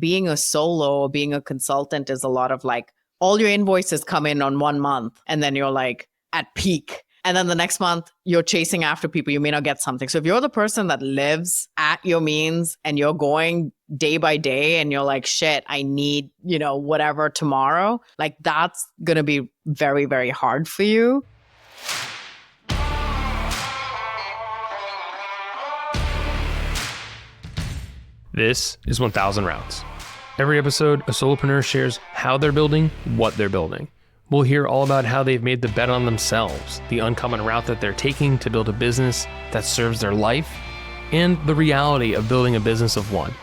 being a solo or being a consultant is a lot of like, all your invoices come in on 1 month and then you're like at peak. And then the next month you're chasing after people, you may not get something. So if you're the person that lives at your means and you're going day by day and you're like, shit, I need, whatever tomorrow, like that's going to be very, very hard for you. This is 1000 Routes. Every episode, a solopreneur shares how they're building, what they're building. We'll hear all about how they've made the bet on themselves, the uncommon route that they're taking to build a business that serves their life, and the reality of building a business of one.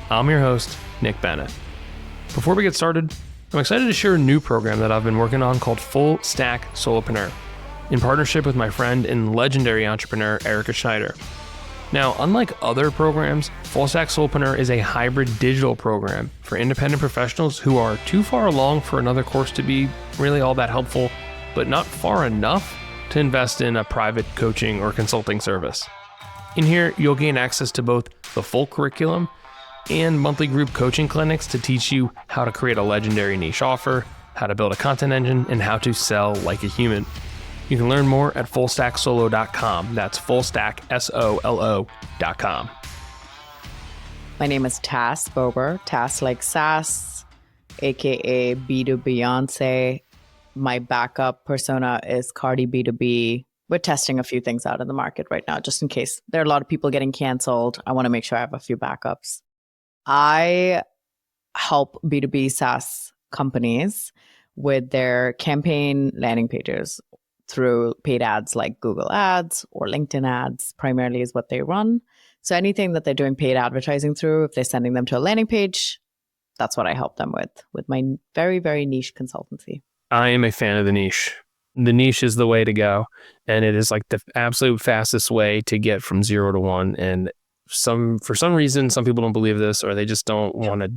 I'm your host, Nick Bennett. Before we get started, I'm excited to share a new program that I've been working on called Full Stack Solopreneur, in partnership with my friend and legendary entrepreneur, Erica Schneider. Now, unlike other programs, Full Stack Solopreneur is a hybrid digital program for independent professionals who are too far along for another course to be really all that helpful, but not far enough to invest in a private coaching or consulting service. In here, you'll gain access to both the full curriculum and monthly group coaching clinics to teach you how to create a legendary niche offer, how to build a content engine, and how to sell like a human. You can learn more at fullstacksolo.com. That's fullstacksolo.com. My name is Tas Bober, Tas like SaaS, aka B2B Beyonce. My backup persona is Cardi B2B. We're testing a few things out in the market right now, just in case there are a lot of people getting canceled. I want to make sure I have a few backups. I help B2B SaaS companies with their campaign landing pages through paid ads like Google ads or LinkedIn ads, primarily is what they run. So anything that they're doing paid advertising through, if they're sending them to a landing page, that's what I help them with my very, very niche consultancy. I am a fan of the niche. The niche is the way to go. And it is like the absolute fastest way to get from 0 to 1. And for some reason, some people don't believe this, or they just don't want to,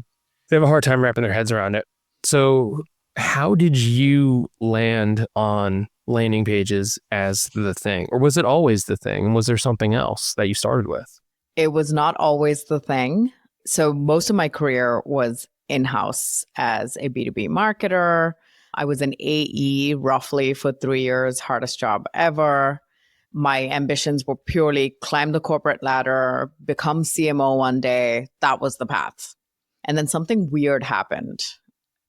they have a hard time wrapping their heads around it. So how did you land on landing pages as the thing? Or was it always the thing? And was there something else that you started with? It was not always the thing. So most of my career was in-house as a B2B marketer. I was an AE roughly for 3 years, hardest job ever. My ambitions were purely climb the corporate ladder, become CMO one day. That was the path. And then something weird happened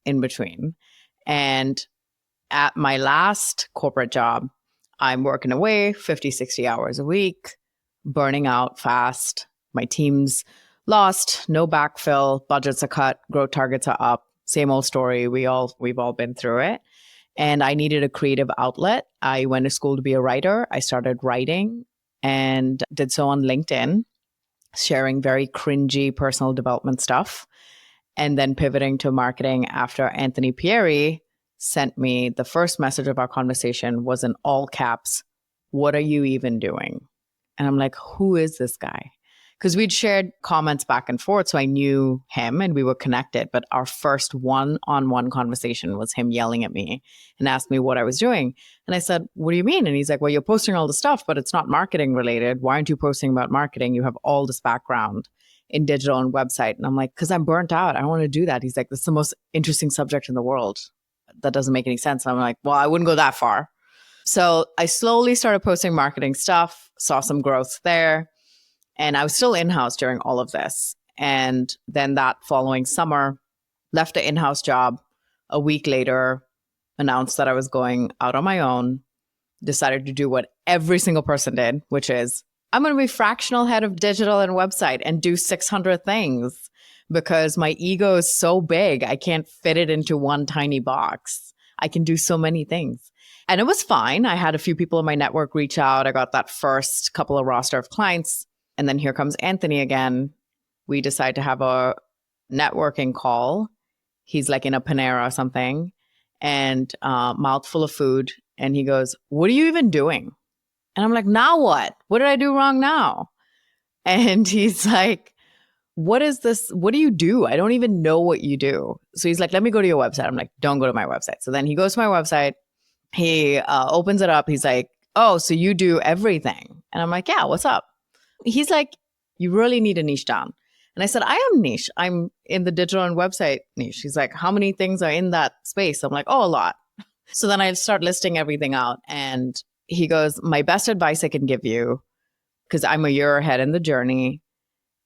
in between. And at my last corporate job, I'm working away 50, 60 hours a week, burning out fast. My team's lost, no backfill, budgets are cut, growth targets are up. Same old story. We've all been through it. And I needed a creative outlet. I went to school to be a writer. I started writing and did so on LinkedIn, sharing very cringy personal development stuff, and then pivoting to marketing after Anthony Pierri sent me the first message of our conversation was in all caps, "What are you even doing?" And I'm like, who is this guy? Because we'd shared comments back and forth, so I knew him and we were connected. But our first one-on-one conversation was him yelling at me and asked me what I was doing. And I said, what do you mean? And he's like, well, you're posting all the stuff, but it's not marketing related. Why aren't you posting about marketing? You have all this background in digital and website. And I'm like, because I'm burnt out. I don't want to do that. He's like, that's the most interesting subject in the world. That doesn't make any sense. And I'm like, well, I wouldn't go that far. So I slowly started posting marketing stuff, saw some growth there. And I was still in-house during all of this. And then that following summer, left the in-house job. A week later, announced that I was going out on my own, decided to do what every single person did, which is, I'm going to be fractional head of digital and website and do 600 things because my ego is so big. I can't fit it into one tiny box. I can do so many things. And it was fine. I had a few people in my network reach out. I got that first couple of roster of clients. And then here comes Anthony again. We decide to have a networking call. He's like in a Panera or something and mouthful of food. And he goes, what are you even doing? And I'm like, now what? What did I do wrong now? And he's like, what is this? What do you do? I don't even know what you do. So he's like, let me go to your website. I'm like, don't go to my website. So then he goes to my website. He opens it up. He's like, oh, so you do everything. And I'm like, yeah, what's up? He's like, you really need a niche down. And I said, I am niche. I'm in the digital and website niche. He's like, how many things are in that space? I'm like, oh, a lot. So then I start listing everything out. And he goes, my best advice I can give you, because I'm a year ahead in the journey,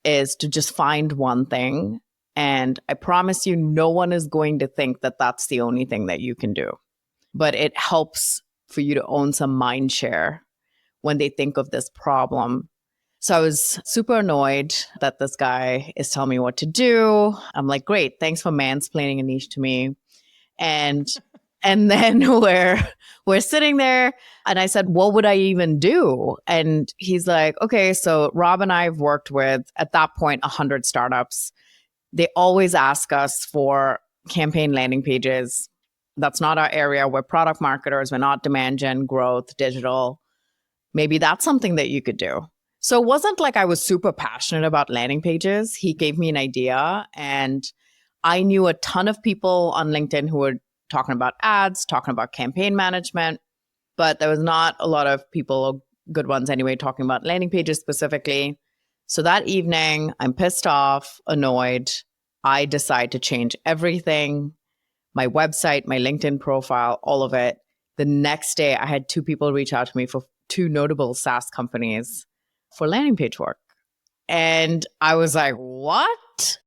is to just find one thing. And I promise you, no one is going to think that that's the only thing that you can do. But it helps for you to own some mind share when they think of this problem. So I was super annoyed that this guy is telling me what to do. I'm like, great, thanks for mansplaining a niche to me. And and then we're sitting there and I said, what would I even do? And he's like, okay, so Rob and I have worked with, at that point, 100 startups. They always ask us for campaign landing pages. That's not our area. We're product marketers. We're not demand gen, growth, digital. Maybe that's something that you could do. So it wasn't like I was super passionate about landing pages. He gave me an idea, and I knew a ton of people on LinkedIn who were talking about ads, talking about campaign management, but there was not a lot of people, good ones anyway, talking about landing pages specifically. So that evening, I'm pissed off, annoyed. I decide to change everything, my website, my LinkedIn profile, all of it. The next day, I had two people reach out to me for two notable SaaS companies for landing page work. And I was like, what?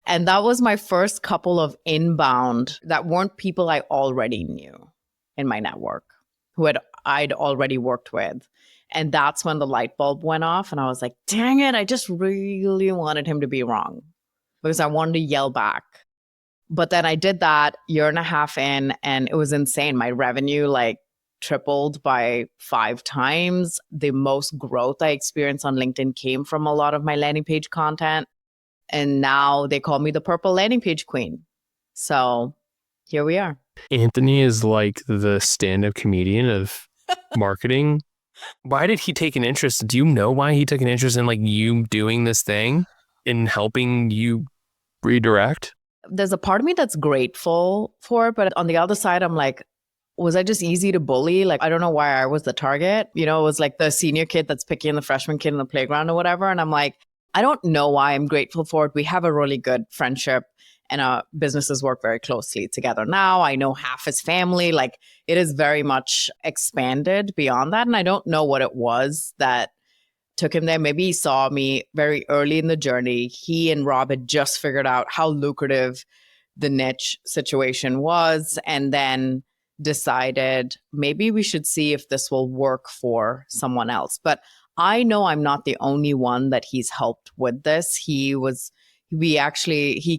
And that was my first couple of inbound that weren't people I already knew in my network, I'd already worked with. And that's when the light bulb went off. And I was like, dang it, I just really wanted him to be wrong because I wanted to yell back. But then I did that year and a half in, and it was insane. My revenue like tripled by 5 times. The most growth I experienced on LinkedIn came from a lot of my landing page content. And now they call me the purple landing page queen. So here we are. Anthony is like the stand-up comedian of marketing. Why did he take an interest? Do you know why he took an interest in like you doing this thing and helping you redirect? There's a part of me that's grateful for it, but on the other side, I'm like, was I just easy to bully? Like, I don't know why I was the target. You know, it was like the senior kid that's picking the freshman kid in the playground or whatever. And I'm like, I don't know why I'm grateful for it. We have a really good friendship and our businesses work very closely together now. I know half his family. Like, it is very much expanded beyond that. And I don't know what it was that took him there. Maybe he saw me very early in the journey. He and Rob had just figured out how lucrative the niche situation was, and then decided maybe we should see if this will work for someone else. But I know I'm not the only one that he's helped with this. He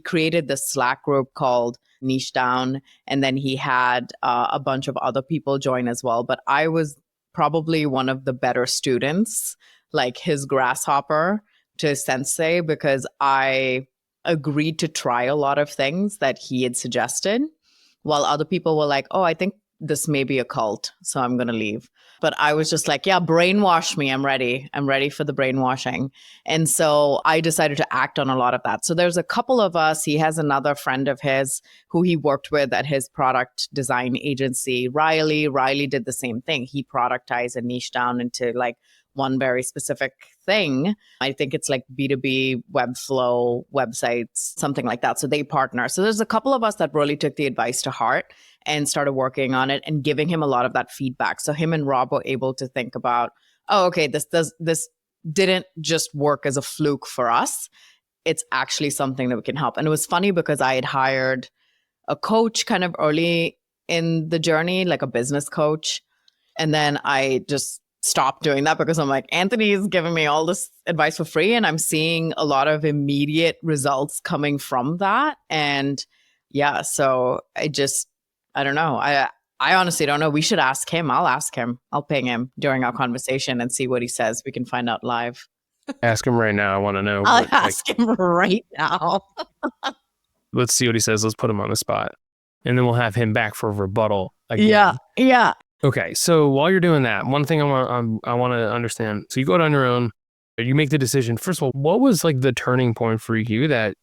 created this Slack group called Niche Down, and then he had a bunch of other people join as well. But I was probably one of the better students, like his grasshopper to sensei, because I agreed to try a lot of things that he had suggested, while other people were like, oh, I think this may be a cult, so I'm going to leave. But I was just like, yeah, brainwash me. I'm ready. I'm ready for the brainwashing. And so I decided to act on a lot of that. So there's a couple of us. He has another friend of his who he worked with at his product design agency, Riley. Riley did the same thing. He productized a niche down into like one very specific thing. I think it's like B2B Webflow websites, something like that. So they partner. So there's a couple of us that really took the advice to heart and started working on it and giving him a lot of that feedback. So him and Rob were able to think about, oh, okay, this didn't just work as a fluke for us. It's actually something that we can help. And it was funny because I had hired a coach kind of early in the journey, like a business coach. And then I just stopped doing that because I'm like, Anthony's giving me all this advice for free and I'm seeing a lot of immediate results coming from that. And yeah, so I don't know. I honestly don't know. We should ask him. I'll ask him. I'll ping him during our conversation and see what he says. We can find out live. Ask him right now. I want to know. I'll ask him right now. Let's see what he says. Let's put him on the spot. And then we'll have him back for rebuttal again. Yeah. Okay, so while you're doing that, one thing I want to understand. So you go out on your own, you make the decision. First of all, what was like the turning point for you that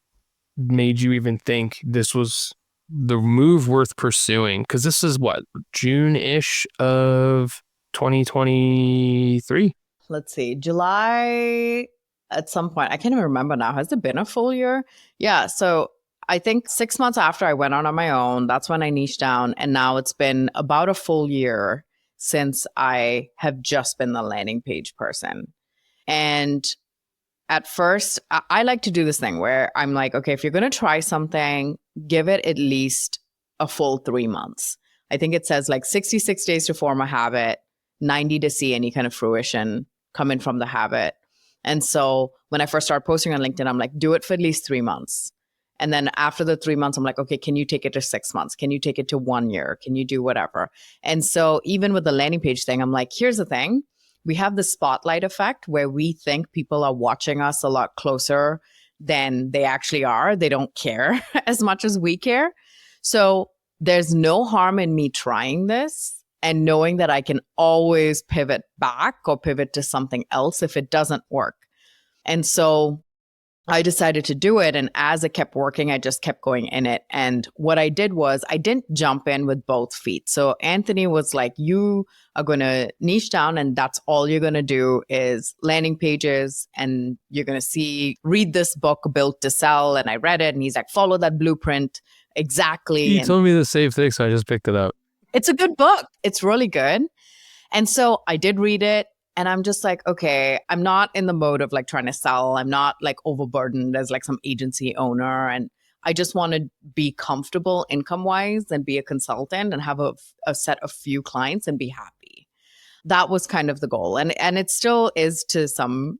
made you even think this was the move worth pursuing? Because this is what, June-ish of 2023? Let's see, July. at some point. I can't even remember now. Has it been a full year? Yeah. So I think 6 months after I went on my own, that's when I niched down. And now it's been about a full year since I have just been the landing page person. And at first, I like to do this thing where I'm like, okay, if you're going to try something, give it at least a full 3 months. I think it says like 66 days to form a habit, 90 to see any kind of fruition coming from the habit. And so when I first started posting on LinkedIn, I'm like, do it for at least 3 months. And then after the 3 months, I'm like, okay, can you take it to 6 months? Can you take it to 1 year? Can you do whatever? And so even with the landing page thing, I'm like, here's the thing. We have the spotlight effect where we think people are watching us a lot closer than they actually are. They don't care as much as we care. So there's no harm in me trying this and knowing that I can always pivot back or pivot to something else if it doesn't work. And so I decided to do it. And as it kept working, I just kept going in it. And what I did was I didn't jump in with both feet. So Anthony was like, you are going to niche down and that's all you're going to do is landing pages. And you're going to read this book, Built to Sell. And I read it and he's like, follow that blueprint exactly. He told me the same thing, so I just picked it up. It's a good book. It's really good. And so I did read it. And I'm just like, okay, I'm not in the mode of like trying to sell. I'm not like overburdened as like some agency owner. And I just want to be comfortable income wise and be a consultant and have a set of few clients and be happy. That was kind of the goal. And it still is to some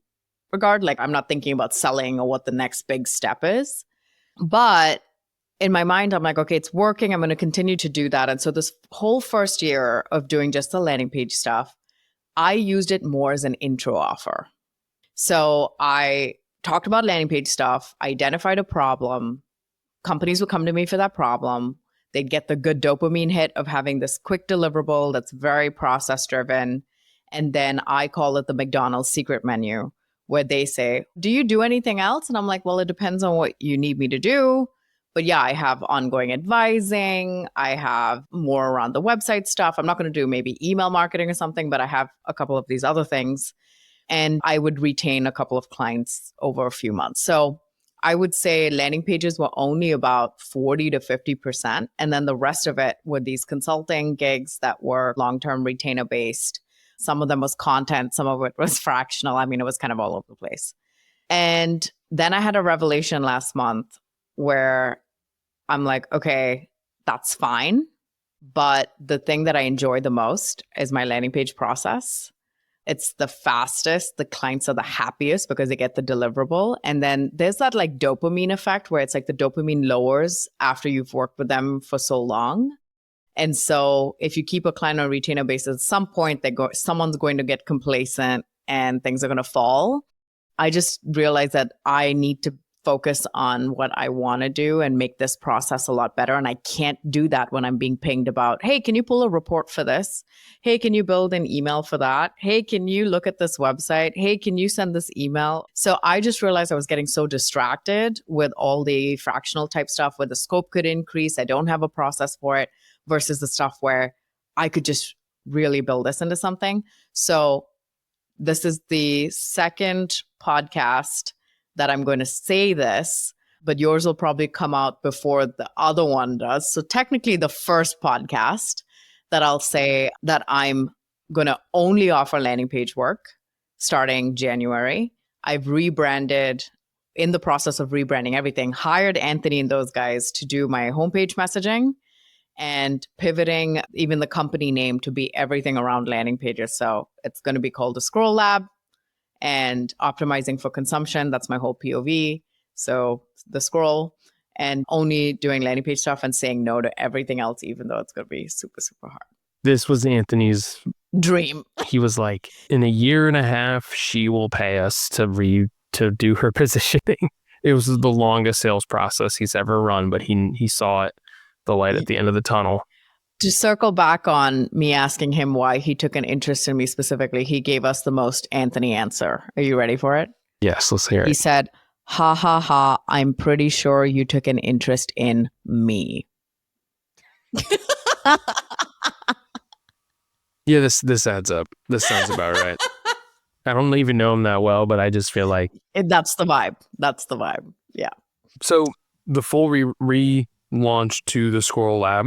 regard. Like I'm not thinking about selling or what the next big step is. But in my mind, I'm like, okay, it's working. I'm going to continue to do that. And so this whole first year of doing just the landing page stuff, I used it more as an intro offer. So I talked about landing page stuff, identified a problem. Companies would come to me for that problem. They'd get the good dopamine hit of having this quick deliverable that's very process driven. And then I call it the McDonald's secret menu, where they say, do you do anything else? And I'm like, well, it depends on what you need me to do. But yeah, I have ongoing advising. I have more around the website stuff. I'm not going to do maybe email marketing or something, but I have a couple of these other things. And I would retain a couple of clients over a few months. So I would say landing pages were only about 40 to 50%. And then the rest of it were these consulting gigs that were long-term retainer based. Some of them was content. Some of it was fractional. I mean, it was kind of all over the place. And then I had a revelation last month where I'm like, okay, that's fine. But the thing that I enjoy the most is my landing page process. It's the fastest. The clients are the happiest because they get the deliverable. And then there's that like dopamine effect where it's like the dopamine lowers after you've worked with them for so long. And so if you keep a client on a retainer basis, at some point someone's going to get complacent and things are going to fall. I just realized that I need to focus on what I want to do and make this process a lot better. And I can't do that when I'm being pinged about, hey, can you pull a report for this? Hey, can you build an email for that? Hey, can you look at this website? Hey, can you send this email? So I just realized I was getting so distracted with all the fractional type stuff where the scope could increase. I don't have a process for it versus the stuff where I could just really build this into something. So this is the second podcast that I'm going to say this, but yours will probably come out before the other one does. So technically the first podcast that I'll say that I'm going to only offer landing page work starting January. I've rebranded, in the process of rebranding everything, hired Anthony and those guys to do my homepage messaging and pivoting even the company name to be everything around landing pages. So it's going to be called the Scroll Lab. And optimizing for consumption, that's my whole POV. So the scroll and only doing landing page stuff and saying no to everything else, even though it's going to be super, super hard. This was Anthony's dream. He was like, in a year and a half, she will pay us to do her positioning. It was the longest sales process he's ever run, but he saw it, the light at the end of the tunnel. To circle back on me asking him why he took an interest in me specifically, he gave us the most Anthony answer. Are you ready for it? Yes, let's hear it. He said, ha, ha, ha, I'm pretty sure you took an interest in me. Yeah, this adds up. This sounds about right. I don't even know him that well, but I just feel like That's the vibe. That's the vibe. Yeah. so the full relaunch to the Squirrel Lab.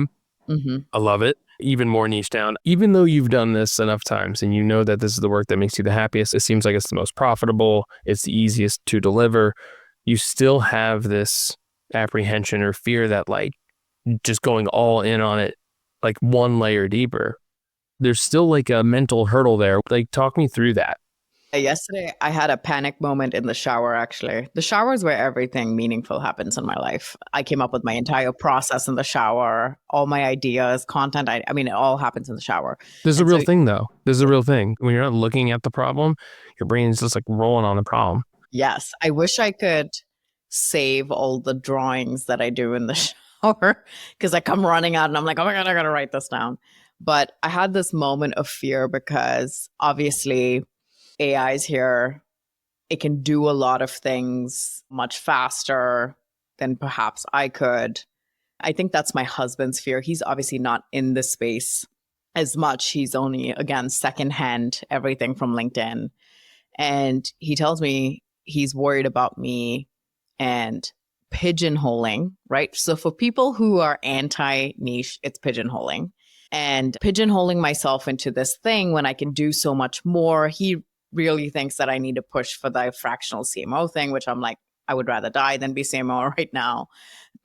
Mm-hmm. I love it. Even more niche down. Even though you've done this enough times and you know that this is the work that makes you the happiest, it seems like it's the most profitable, it's the easiest to deliver. You still have this apprehension or fear that like just going all in on it, like one layer deeper. There's still like a mental hurdle there. Like, talk me through that. Yesterday, I had a panic moment in the shower, actually. The shower is where everything meaningful happens in my life. I came up with my entire process in the shower, all my ideas, content. I mean, it all happens in the shower. This is a And real so, thing, though. This is a real thing. When you're not looking at the problem, your brain's just like rolling on the problem. yes, I wish I could save all the drawings that I do in the shower because I come running out and I'm like, oh my God, I got to write this down. But I had this moment of fear because obviously AI is here. It can do a lot of things much faster than perhaps I could. I think that's my husband's fear. He's obviously not in the space as much. He's only, again, secondhand everything from LinkedIn. And he tells me he's worried about me and pigeonholing, right? So for people who are anti niche, it's pigeonholing. And pigeonholing myself into this thing when I can do so much more. He really thinks that I need to push for the fractional CMO thing, which I'm like, I would rather die than be CMO right now,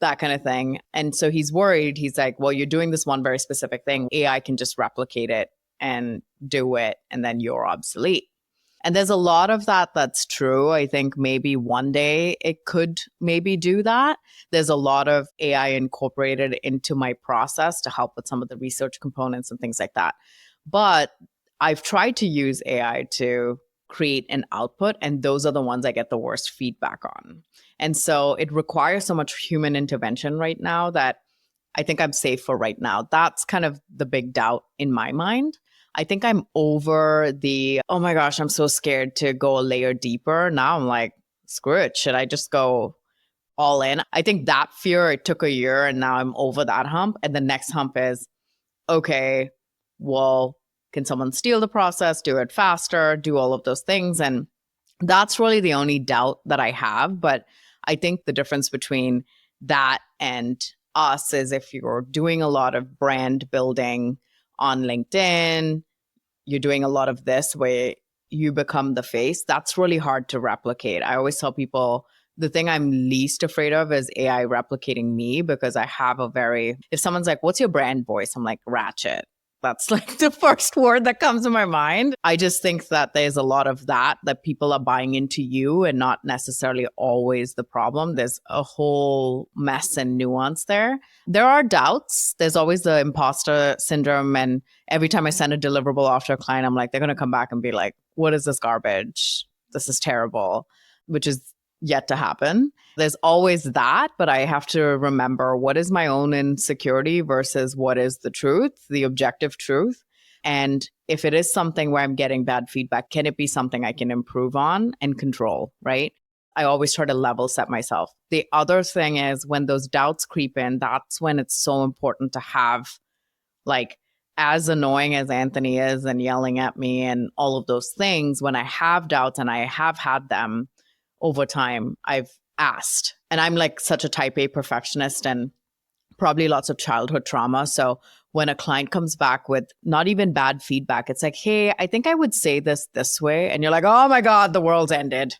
that kind of thing. And so he's worried. He's like, well, you're doing this one very specific thing. AI can just replicate it and do it, and then you're obsolete. And there's a lot of that that's true. I think maybe one day it could maybe do that. There's a lot of AI incorporated into my process to help with some of the research components and things like that. But I've tried to use AI to create an output, and those are the ones I get the worst feedback on. And so it requires so much human intervention right now that I think I'm safe for right now. That's kind of the big doubt in my mind. I think I'm over the, oh my gosh, I'm so scared to go a layer deeper. Now I'm like, screw it. Should I just go all in? I think that fear, it took a year and now I'm over that hump. And the next hump is, okay, well, can someone steal the process, do it faster, do all of those things? And that's really the only doubt that I have. But I think the difference between that and us is if you're doing a lot of brand building on LinkedIn, you're doing a lot of this where you become the face, that's really hard to replicate. I always tell people the thing I'm least afraid of is AI replicating me because I have a very, if someone's like, what's your brand voice? I'm like, ratchet. That's like the first word that comes to my mind. I just think that there's a lot of that people are buying into you and not necessarily always the problem. There's a whole mess and nuance there. There are doubts. There's always the imposter syndrome. And every time I send a deliverable off to a client, I'm like, they're going to come back and be like, what is this garbage? This is terrible, which is yet to happen. There's always that, but I have to remember what is my own insecurity versus what is the truth, the objective truth. And if it is something where I'm getting bad feedback, can it be something I can improve on and control, right? I always try to level set myself. The other thing is when those doubts creep in, that's when it's so important to have, like, as annoying as Anthony is and yelling at me and all of those things, when I have doubts, and I have had them over time, I've asked. And I'm like such a type A perfectionist and probably lots of childhood trauma. So when a client comes back with not even bad feedback, it's like, hey, I think I would say this way. And you're like, oh my God, the world's ended.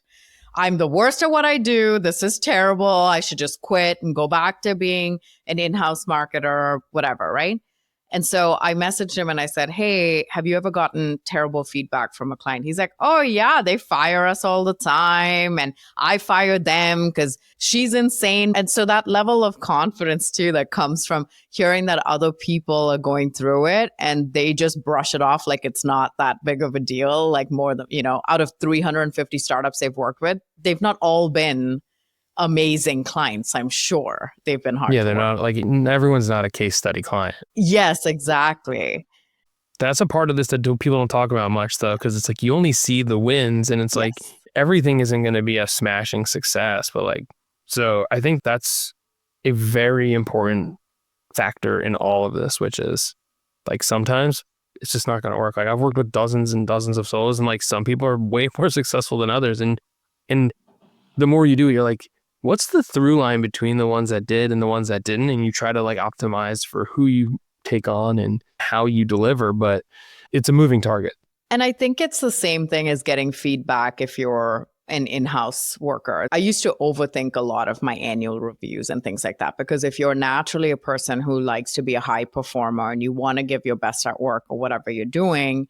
I'm the worst at what I do. This is terrible. I should just quit and go back to being an in-house marketer or whatever, right? And so I messaged him and I said, hey, have you ever gotten terrible feedback from a client? He's like, oh, yeah, they fire us all the time. And I fired them because she's insane. And so that level of confidence, too, that comes from hearing that other people are going through it and they just brush it off like it's not that big of a deal. Like more than, out of 350 startups they've worked with, they've not all been amazing clients. I'm sure they've been hard. Yeah, they're not like everyone's not a case study client. Yes, exactly. That's a part of this that people don't talk about much, though, because it's like you only see the wins and it's like everything isn't going to be a smashing success. But like, so I think that's a very important factor in all of this, which is like sometimes it's just not going to work. Like I've worked with dozens and dozens of solos, and like some people are way more successful than others. And the more you do, you're like, what's the through line between the ones that did and the ones that didn't? And you try to like optimize for who you take on and how you deliver, but it's a moving target. And I think it's the same thing as getting feedback if you're an in-house worker. I used to overthink a lot of my annual reviews and things like that, because if you're naturally a person who likes to be a high performer and you want to give your best at work or whatever you're doing,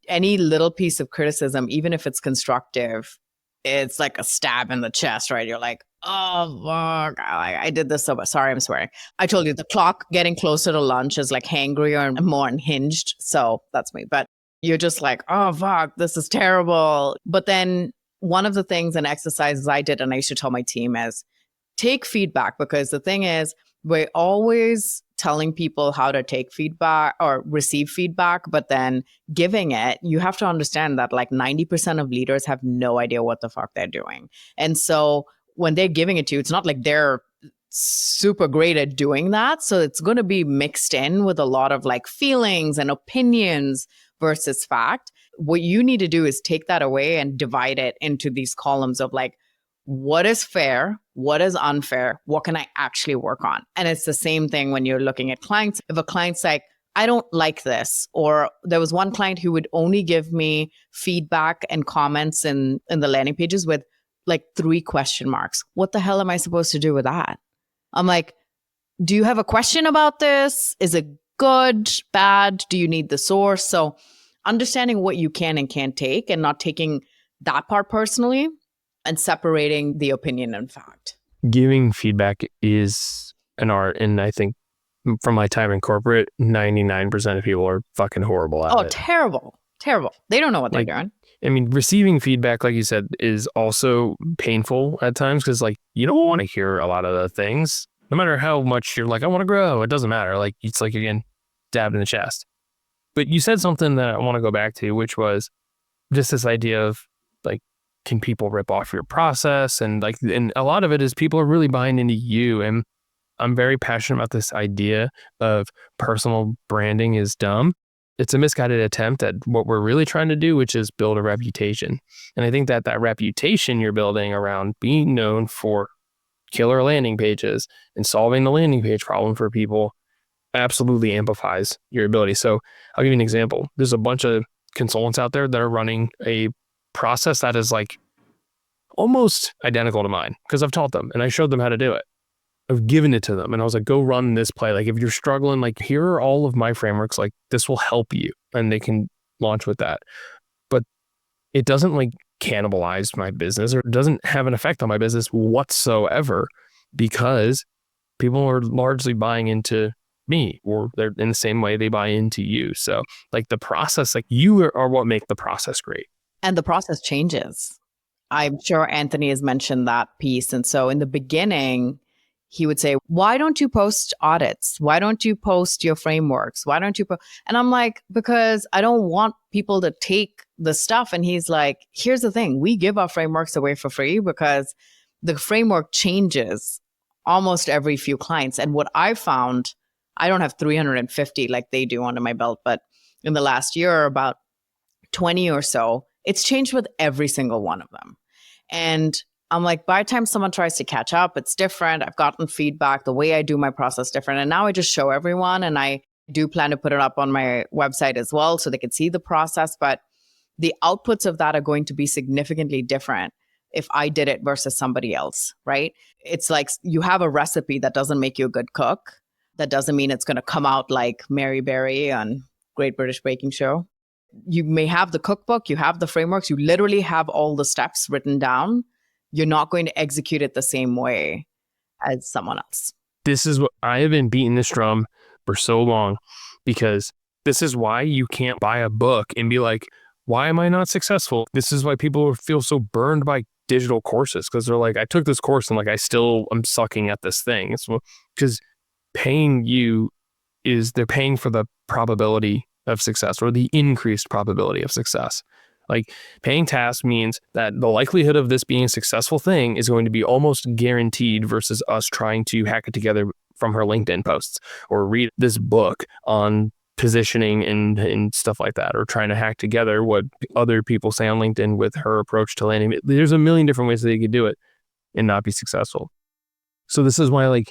any little piece of criticism, even if it's constructive, it's like a stab in the chest, right? You're like, oh, fuck, I did this so bad. Sorry, I'm swearing. I told you the clock getting closer to lunch is like hangrier and more unhinged. So that's me. But you're just like, oh, fuck, this is terrible. But then one of the things and exercises I did, and I used to tell my team, is take feedback, because the thing is, we're always telling people how to take feedback or receive feedback, but then giving it, you have to understand that like 90% of leaders have no idea what the fuck they're doing. And so when they're giving it to you, it's not like they're super great at doing that. So it's going to be mixed in with a lot of like feelings and opinions versus fact. What you need to do is take that away and divide it into these columns of like, what is fair? What is unfair? What can I actually work on? And it's the same thing when you're looking at clients. If a client's like, I don't like this, or there was one client who would only give me feedback and comments in the landing pages with like 3 question marks. What the hell am I supposed to do with that? I'm like, do you have a question about this? Is it good, bad? Do you need the source? So understanding what you can and can't take and not taking that part personally and separating the opinion and fact. Giving feedback is an art. And I think from my time in corporate, 99% of people are fucking horrible at it. Oh, terrible. Terrible. They don't know what they're doing. I mean, receiving feedback, like you said, is also painful at times, because like you don't want to hear a lot of the things, no matter how much you're like, I want to grow. It doesn't matter. Like it's like, again, stabbed in the chest. But you said something that I want to go back to, which was just this idea of like, can people rip off your process? And like, and a lot of it is people are really buying into you. And I'm very passionate about this idea of personal branding is dumb. It's a misguided attempt at what we're really trying to do, which is build a reputation. And I think that that reputation you're building around being known for killer landing pages and solving the landing page problem for people absolutely amplifies your ability. So I'll give you an example. There's a bunch of consultants out there that are running a process that is like almost identical to mine, because I've taught them and I showed them how to do it. I've given it to them and I was like, go run this play. Like if you're struggling, like here are all of my frameworks, like this will help you, and they can launch with that. But it doesn't like cannibalize my business, or it doesn't have an effect on my business whatsoever, because people are largely buying into me, or they're in the same way they buy into you. So like the process, like you are what make the process great. And the process changes. I'm sure Anthony has mentioned that piece. And so in the beginning, he would say, why don't you post audits? Why don't you post your frameworks? Why don't you And I'm like, because I don't want people to take the stuff. And he's like, here's the thing. We give our frameworks away for free because the framework changes almost every few clients. And what I found, I don't have 350 like they do under my belt, but in the last year, about 20 or so, it's changed with every single one of them. And I'm like, by the time someone tries to catch up, it's different. I've gotten feedback. The way I do my process different. And now I just show everyone. And I do plan to put it up on my website as well so they can see the process. But the outputs of that are going to be significantly different if I did it versus somebody else, right? It's like you have a recipe that doesn't make you a good cook. That doesn't mean it's going to come out like Mary Berry on Great British Baking Show. You may have the cookbook, you have the frameworks, you literally have all the steps written down. You're not going to execute it the same way as someone else. This is what I have been beating this drum for so long, because this is why you can't buy a book and be like, why am I not successful? This is why people feel so burned by digital courses, because they're like, I took this course and like I'm sucking at this thing. It's because paying you is they're paying for the probability of success, or the increased probability of success. Like paying Tas means that the likelihood of this being a successful thing is going to be almost guaranteed versus us trying to hack it together from her LinkedIn posts or read this book on positioning and stuff like that, or trying to hack together what other people say on LinkedIn with her approach to landing. There's a million different ways that you could do it and not be successful. So this is why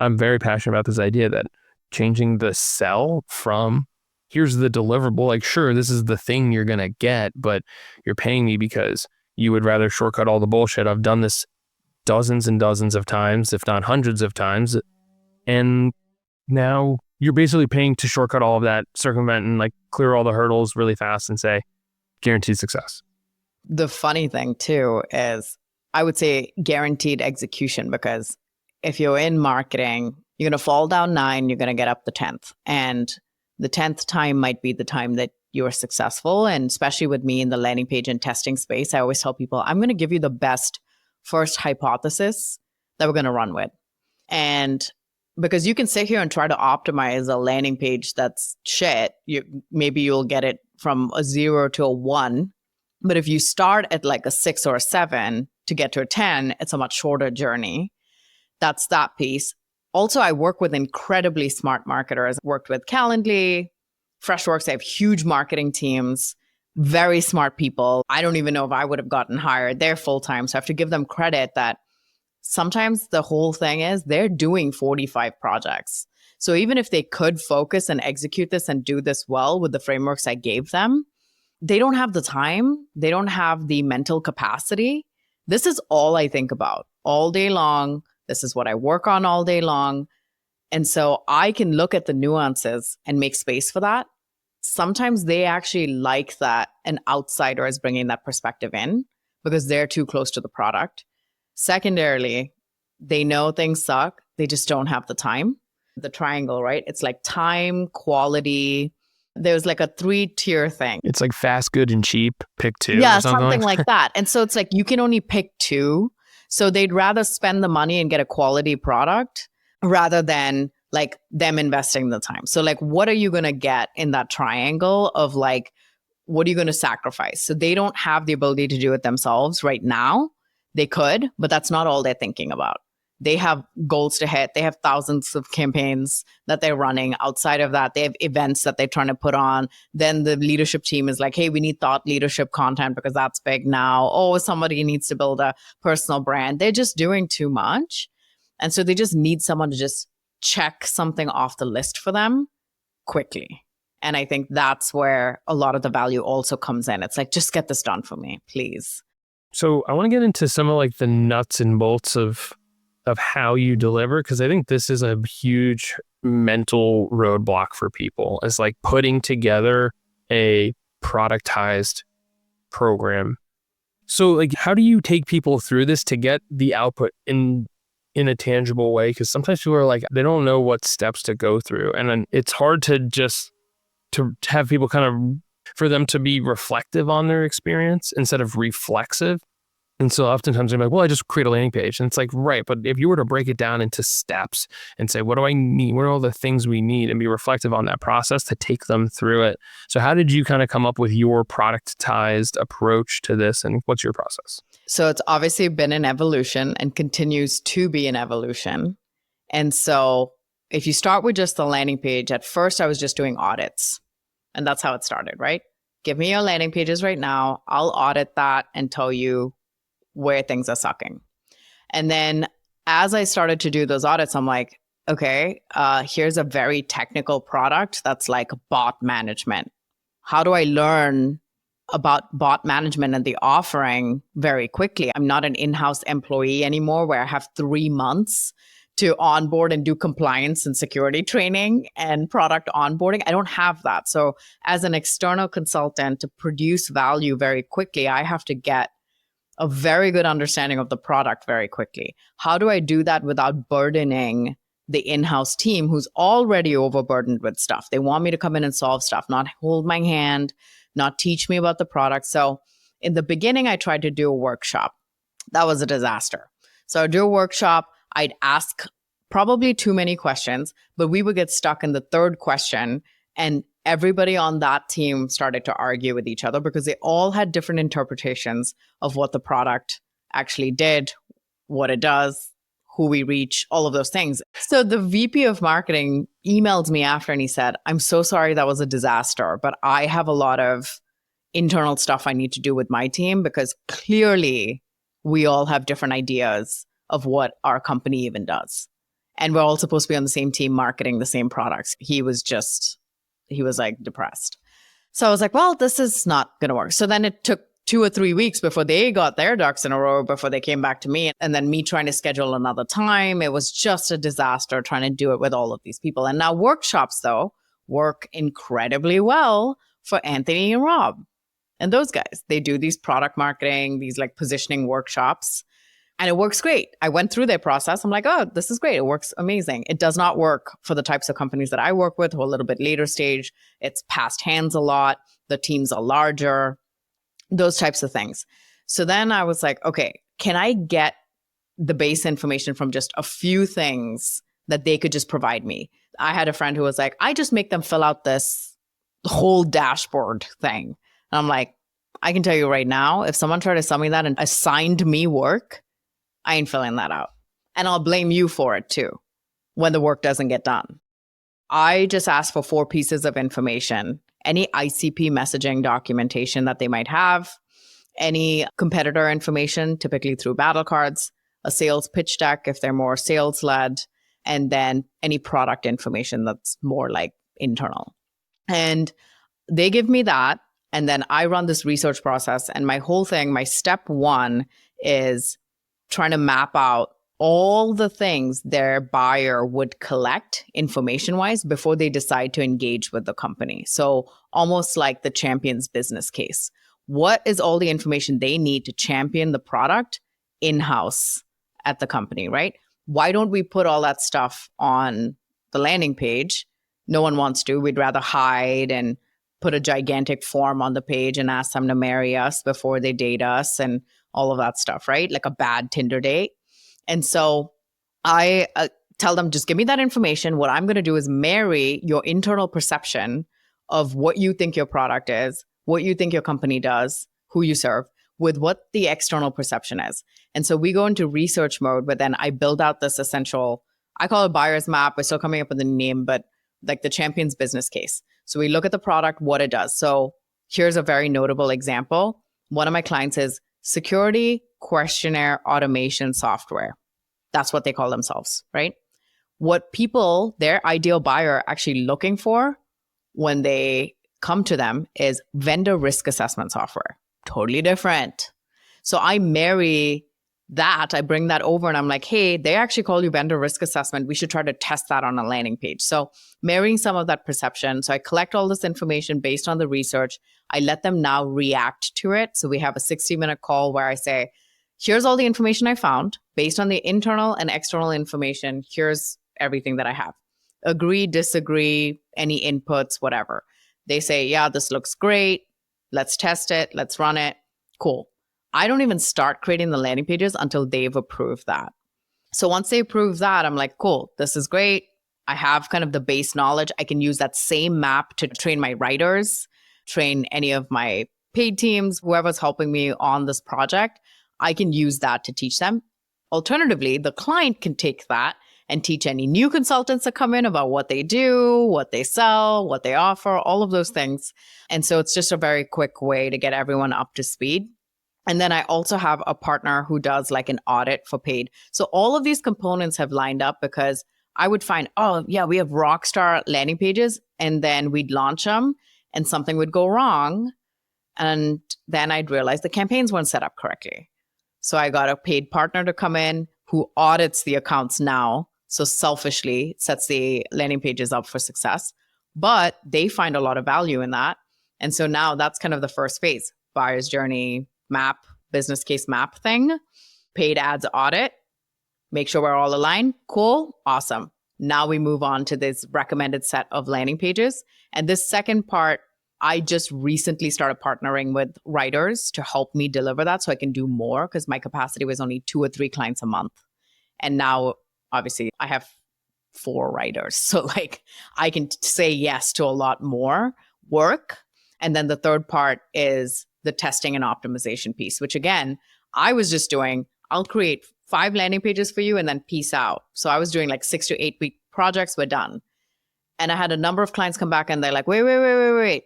I'm very passionate about this idea that changing the sell from here's the deliverable, sure, this is the thing you're going to get, but you're paying me because you would rather shortcut all the bullshit. I've done this dozens and dozens of times, if not hundreds of times. And now you're basically paying to shortcut all of that, circumvent and clear all the hurdles really fast and say, guaranteed success. The funny thing too is I would say guaranteed execution, because if you're in marketing, you're going to fall down 9, you're going to get up the 10th. And the 10th time might be the time that you're successful. And especially with me in the landing page and testing space, I always tell people, I'm going to give you the best first hypothesis that we're going to run with. And because you can sit here and try to optimize a landing page that's shit, maybe you'll get it from a 0 to a 1. But if you start at a 6 or a 7 to get to a 10, it's a much shorter journey. That's that piece. Also, I work with incredibly smart marketers. I worked with Calendly, Freshworks. I have huge marketing teams, very smart people. I don't even know if I would have gotten hired. They're full-time. So I have to give them credit that sometimes the whole thing is they're doing 45 projects. So even if they could focus and execute this and do this well with the frameworks I gave them, they don't have the time. They don't have the mental capacity. This is all I think about all day long. This is what I work on all day long. And so I can look at the nuances and make space for that. Sometimes they actually like that an outsider is bringing that perspective in because they're too close to the product. Secondarily, they know things suck. They just don't have the time. The triangle, right? It's time, quality. There's a 3-tier thing. It's fast, good, and cheap. Pick 2. Yeah, or something like that. And so it's you can only pick 2. So they'd rather spend the money and get a quality product rather than them investing the time. So what are you going to get in that triangle of what are you going to sacrifice? So they don't have the ability to do it themselves right now. They could, but that's not all they're thinking about. They have goals to hit. They have thousands of campaigns that they're running. Outside of that, they have events that they're trying to put on. Then the leadership team is hey, we need thought leadership content because that's big now. Oh, somebody needs to build a personal brand. They're just doing too much. And so they just need someone to just check something off the list for them quickly. And I think that's where a lot of the value also comes in. It's just get this done for me, please. So I want to get into some of the nuts and bolts of how you deliver, because I think this is a huge mental roadblock for people. It's putting together a productized program. So how do you take people through this to get the output in a tangible way? Because sometimes people are they don't know what steps to go through. And then it's hard to just to have people for them to be reflective on their experience instead of reflexive. And so oftentimes I'm well, I just create a landing page. And it's right. But if you were to break it down into steps and say, what do I need? What are all the things we need? And be reflective on that process to take them through it. So how did you come up with your productized approach to this? And what's your process? So it's obviously been an evolution and continues to be an evolution. And so if you start with just the landing page, at first I was just doing audits. And that's how it started, right? Give me your landing pages right now. I'll audit that and tell you where things are sucking. And then as I started to do those audits, I'm okay, here's a very technical product that's bot management. How do I learn about bot management and the offering very quickly? I'm not an in-house employee anymore where I have 3 months to onboard and do compliance and security training and product onboarding. I don't have that. So as an external consultant to produce value very quickly, I have to get a very good understanding of the product very quickly. How do I do that without burdening the in-house team who's already overburdened with stuff? They want me to come in and solve stuff, not hold my hand, not teach me about the product. So in the beginning, I tried to do a workshop. That was a disaster. So I'd do a workshop. I'd ask probably too many questions, but we would get stuck in the 3rd question. And everybody on that team started to argue with each other because they all had different interpretations of what the product actually did, what it does, who we reach, all of those things. So the VP of marketing emailed me after and he said, I'm so sorry that was a disaster, but I have a lot of internal stuff I need to do with my team because clearly we all have different ideas of what our company even does. And we're all supposed to be on the same team marketing the same products. He was like depressed. So I was like, well, this is not going to work. So then it took 2 or 3 weeks before they got their ducks in a row, before they came back to me. And then me trying to schedule another time. It was just a disaster trying to do it with all of these people. And now workshops, though, work incredibly well for Anthony and Rob. And those guys, they do these product marketing, these like positioning workshops. And it works great. I went through their process. I'm like, oh, this is great. It works amazing. It does not work for the types of companies that I work with who are a little bit later stage. It's passed hands a lot. The teams are larger, those types of things. So then I was like, okay, can I get the base information from just a few things that they could just provide me? I had a friend who was like, I just make them fill out this whole dashboard thing. And I'm like, I can tell you right now, if someone tried to sell me that and assigned me work, I ain't filling that out. And I'll blame you for it too when the work doesn't get done. I just asked for 4 pieces of information, any ICP messaging documentation that they might have, any competitor information, typically through battle cards, a sales pitch deck if they're more sales led, and then any product information that's more like internal. And they give me that. And then I run this research process. And my whole thing, my step 1 is trying to map out all the things their buyer would collect information-wise before they decide to engage with the company. So almost like the champion's business case. What is all the information they need to champion the product in-house at the company, right? Why don't we put all that stuff on the landing page? No one wants to. We'd rather hide and put a gigantic form on the page and ask them to marry us before they date us and all of that stuff, right? Like a bad Tinder date. And so I tell them, just give me that information. What I'm going to do is marry your internal perception of what you think your product is, what you think your company does, who you serve, with what the external perception is. And so we go into research mode, but then I build out this essential, I call it buyer's map. We're still coming up with the name, but like the champion's business case. So we look at the product, what it does. So here's a very notable example. One of my clients is security questionnaire automation software. That's what they call themselves, right? What people, their ideal buyer, are actually looking for when they come to them is vendor risk assessment software. Totally different. So I marry that, I bring that over and I'm like, hey, they actually call you vendor risk assessment. We should try to test that on a landing page. So marrying some of that perception. So I collect all this information based on the research. I let them now react to it. So we have a 60-minute call where I say, here's all the information I found based on the internal and external information. Here's everything that I have. Agree, disagree, any inputs, whatever. They say, yeah, this looks great. Let's test it. Let's run it. Cool. I don't even start creating the landing pages until they've approved that. So once they approve that, I'm like, cool, this is great. I have kind of the base knowledge. I can use that same map to train my writers, train any of my paid teams, whoever's helping me on this project. I can use that to teach them. Alternatively, the client can take that and teach any new consultants that come in about what they do, what they sell, what they offer, all of those things. And so it's just a very quick way to get everyone up to speed. And then I also have a partner who does like an audit for paid. So all of these components have lined up because I would find, oh yeah, we have rock star landing pages, and then we'd launch them and something would go wrong. And then I'd realize the campaigns weren't set up correctly. So I got a paid partner to come in who audits the accounts now. So selfishly sets the landing pages up for success, but they find a lot of value in that. And so now that's kind of the first phase, buyer's journey map, business case map thing, paid ads audit, make sure we're all aligned. Cool. Awesome. Now we move on to this recommended set of landing pages. And this second part, I just recently started partnering with writers to help me deliver that so I can do more because my capacity was only 2 or 3 clients a month. And now obviously I have 4 writers. So like I can say yes to a lot more work. And then the third part is the testing and optimization piece, which again, I was just doing, I'll create 5 landing pages for you and then peace out. So I was doing like 6 to 8 week projects, were done. And I had a number of clients come back and they're like, wait.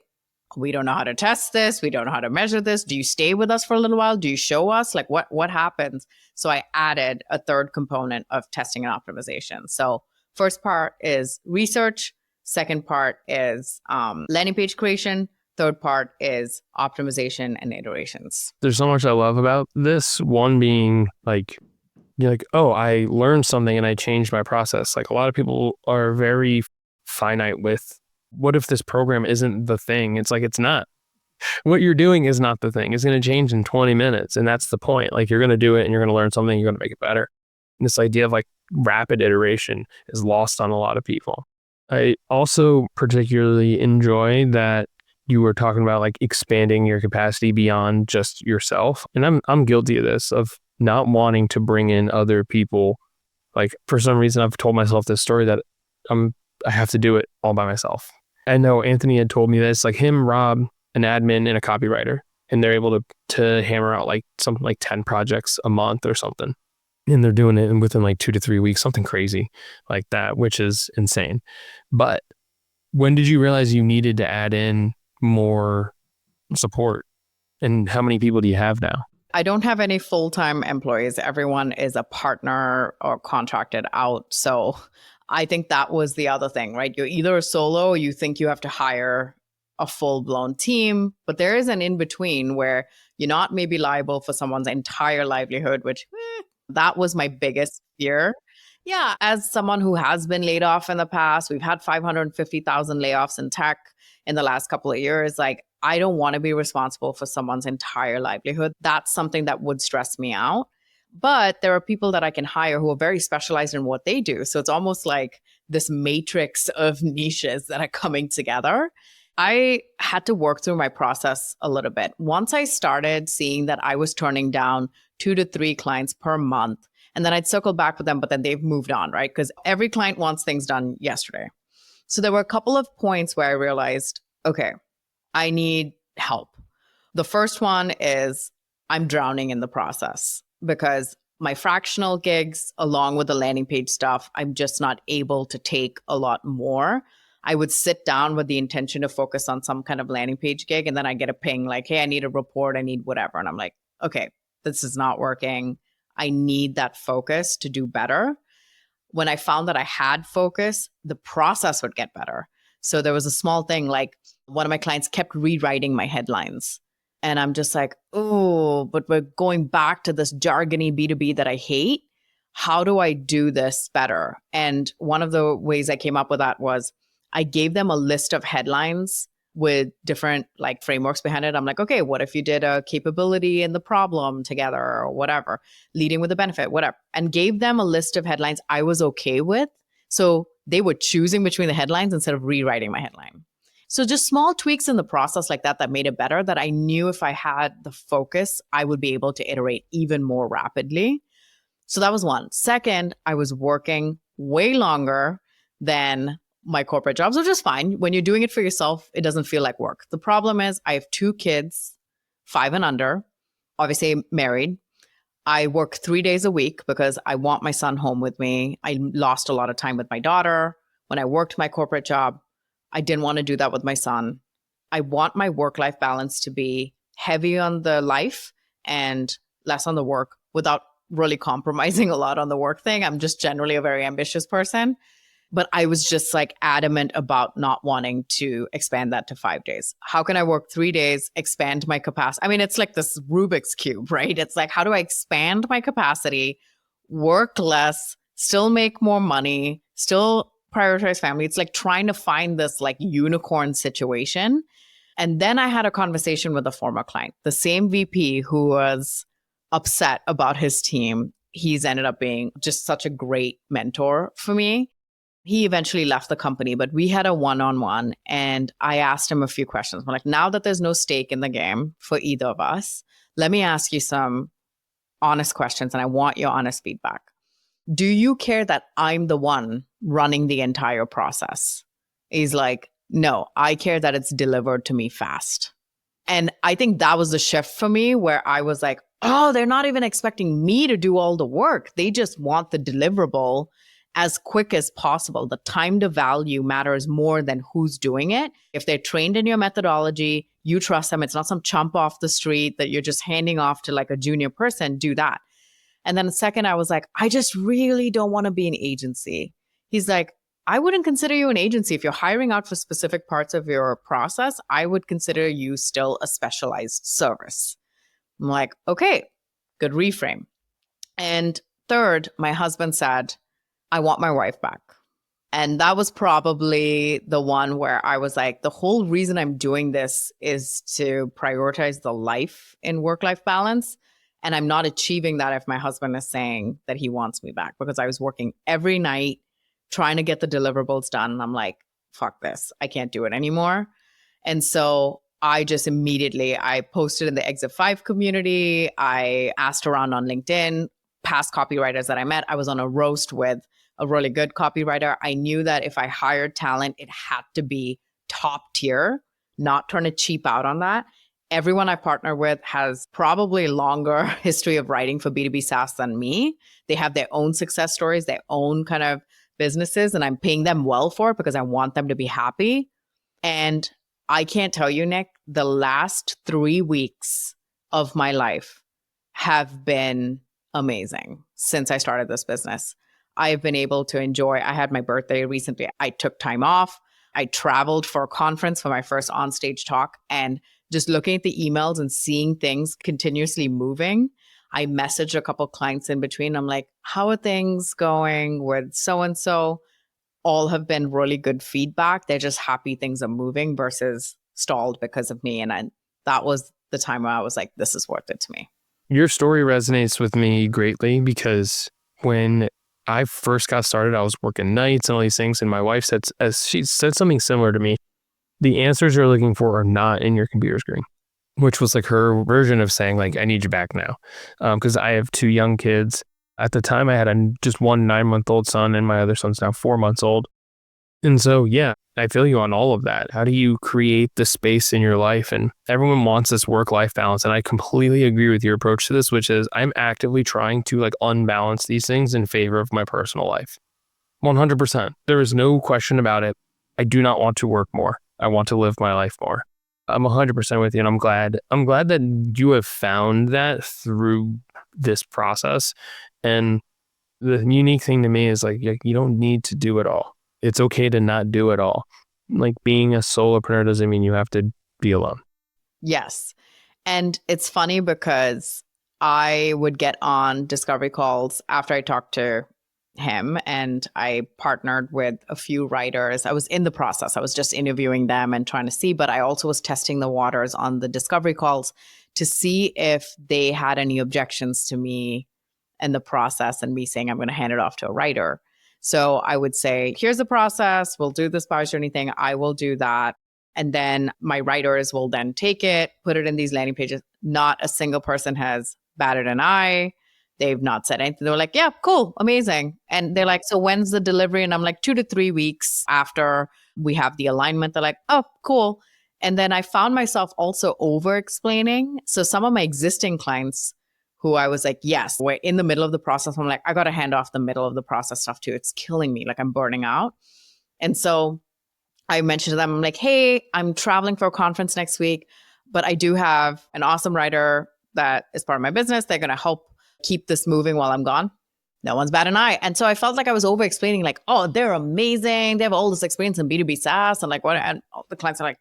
We don't know how to test this. We don't know how to measure this. Do you stay with us for a little while? Do you show us? Like what happens? So I added a third component of testing and optimization. So first part is research. Second part is landing page creation. Third part is optimization and iterations. There's so much I love about this. One being like, you're like, oh, I learned something and I changed my process. Like a lot of people are very finite with, what if this program isn't the thing? It's like, it's not. What you're doing is not the thing. It's going to change in 20 minutes. And that's the point. Like you're going to do it and you're going to learn something. You're going to make it better. And this idea of like rapid iteration is lost on a lot of people. I also particularly enjoy that you were talking about like expanding your capacity beyond just yourself. And I'm guilty of this, of not wanting to bring in other people. Like for some reason, I've told myself this story that I have to do it all by myself. I know Anthony had told me this, like him, Rob, an admin and a copywriter, and they're able to hammer out like something like 10 projects a month or something. And they're doing it within like 2 to 3 weeks, something crazy like that, which is insane. But when did you realize you needed to add in more support? And how many people do you have now? I don't have any full-time employees. Everyone is a partner or contracted out. So I think that was the other thing, right? You're either a solo or you think you have to hire a full-blown team, but there is an in-between where you're not maybe liable for someone's entire livelihood, which that was my biggest fear. Yeah, as someone who has been laid off in the past, we've had 550,000 layoffs in tech in the last couple of years. Like, I don't want to be responsible for someone's entire livelihood. That's something that would stress me out. But there are people that I can hire who are very specialized in what they do. So it's almost like this matrix of niches that are coming together. I had to work through my process a little bit. Once I started seeing that I was turning down 2 to 3 clients per month, and then I'd circle back with them, but then they've moved on, right? Because every client wants things done yesterday. So there were a couple of points where I realized, okay, I need help. The first one is I'm drowning in the process because my fractional gigs, along with the landing page stuff, I'm just not able to take a lot more. I would sit down with the intention to focus on some kind of landing page gig, and then I get a ping like, hey, I need a report, I need whatever. And I'm like, okay, this is not working. I need that focus to do better. When I found that I had focus, the process would get better. So there was a small thing like one of my clients kept rewriting my headlines. And I'm just like, oh, but we're going back to this jargony B2B that I hate. How do I do this better? And one of the ways I came up with that was I gave them a list of headlines with different like frameworks behind it. I'm like, okay, what if you did a capability and the problem together or whatever, leading with the benefit, whatever, and gave them a list of headlines I was okay with. So they were choosing between the headlines instead of rewriting my headline. So just small tweaks in the process like that made it better, that I knew if I had the focus, I would be able to iterate even more rapidly. So that was one. Second, I was working way longer than my corporate jobs, which is fine. When you're doing it for yourself, it doesn't feel like work. The problem is I have 2 kids, 5 and under, obviously married. I work 3 days a week because I want my son home with me. I lost a lot of time with my daughter. When I worked my corporate job, I didn't want to do that with my son. I want my work-life balance to be heavy on the life and less on the work without really compromising a lot on the work thing. I'm just generally a very ambitious person. But I was just like adamant about not wanting to expand that to 5 days. How can I work 3 days, expand my capacity? I mean, it's like this Rubik's Cube, right? It's like, how do I expand my capacity, work less, still make more money, still prioritize family? It's like trying to find this like unicorn situation. And then I had a conversation with a former client, the same VP who was upset about his team. He's ended up being just such a great mentor for me. He eventually left the company, but we had a one-on-one and I asked him a few questions. I'm like, now that there's no stake in the game for either of us, let me ask you some honest questions and I want your honest feedback. Do you care that I'm the one running the entire process? He's like, no, I care that it's delivered to me fast. And I think that was the shift for me where I was like, oh, they're not even expecting me to do all the work. They just want the deliverable as quick as possible. The time to value matters more than who's doing it. If they're trained in your methodology, you trust them. It's not some chump off the street that you're just handing off to like a junior person. Do that. And then the second, I was like, I just really don't want to be an agency. He's like, I wouldn't consider you an agency. If you're hiring out for specific parts of your process, I would consider you still a specialized service. I'm like, okay, good reframe. And third, my husband said, I want my wife back. And that was probably the one where I was like, the whole reason I'm doing this is to prioritize the life in work-life balance. And I'm not achieving that if my husband is saying that he wants me back, because I was working every night trying to get the deliverables done. And I'm like, fuck this. I can't do it anymore. And so I just immediately, I posted in the Exit 5 community. I asked around on LinkedIn, past copywriters that I met. I was on a roast with a really good copywriter. I knew that if I hired talent, it had to be top tier, not trying to cheap out on that. Everyone I partner with has probably a longer history of writing for B2B SaaS than me. They have their own success stories, their own kind of businesses, and I'm paying them well for it because I want them to be happy. And I can't tell you, Nick, the last 3 weeks of my life have been amazing since I started this business. I've been able to enjoy, I had my birthday recently. I took time off. I traveled for a conference for my first onstage talk, and just looking at the emails and seeing things continuously moving. I messaged a couple clients in between. I'm like, how are things going with so-and-so? All have been really good feedback. They're just happy things are moving versus stalled because of me. And that was the time where I was like, this is worth it to me. Your story resonates with me greatly because when I first got started, I was working nights and all these things. And my wife said, as she said something similar to me, the answers you're looking for are not in your computer screen, which was like her version of saying like, I need you back now. Because I have 2 young kids. At the time I had just one 9-month-old son and my other son's now 4 months old. And so, yeah, I feel you on all of that. How do you create the space in your life? And everyone wants this work-life balance. And I completely agree with your approach to this, which is I'm actively trying to like unbalance these things in favor of my personal life. 100%. There is no question about it. I do not want to work more. I want to live my life more. I'm 100% with you, and I'm glad that you have found that through this process. And the unique thing to me is like you don't need to do it all. It's okay to not do it all. Like being a solopreneur doesn't mean you have to be alone. Yes. And it's funny because I would get on discovery calls after I talked to him, and I partnered with a few writers. I was in the process. I was just interviewing them and trying to see, but I also was testing the waters on the discovery calls to see if they had any objections to me and the process and me saying I'm going to hand it off to a writer. So I would say, here's the process. We'll do this buyer's journey thing. I will do that. And then my writers will then take it, put it in these landing pages. Not a single person has batted an eye. They've not said anything. They were like, yeah, cool, amazing. And they're like, so when's the delivery? And I'm like, 2 to 3 weeks after we have the alignment. They're like, oh, cool. And then I found myself also over explaining. So some of my existing clients who I was like, yes, we're in the middle of the process. I'm like, I got to hand off the middle of the process stuff too. It's killing me. Like I'm burning out. And so I mentioned to them, I'm like, hey, I'm traveling for a conference next week, but I do have an awesome writer that is part of my business. They're going to help keep this moving while I'm gone. No one's bat an eye. And so I felt like I was over explaining like, oh, they're amazing. They have all this experience in B2B SaaS and like what, and all the clients are like,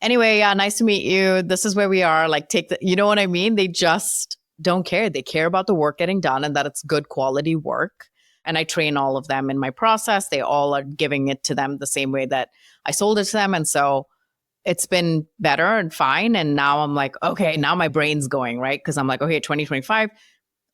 anyway, yeah, nice to meet you. This is where we are. Like take the, you know what I mean? They just don't care. They care about the work getting done and that it's good quality work. And I train all of them in my process. They all are giving it to them the same way that I sold it to them. And so it's been better and fine. And now I'm like, okay, now my brain's going, right? Because I'm like, okay, 2025,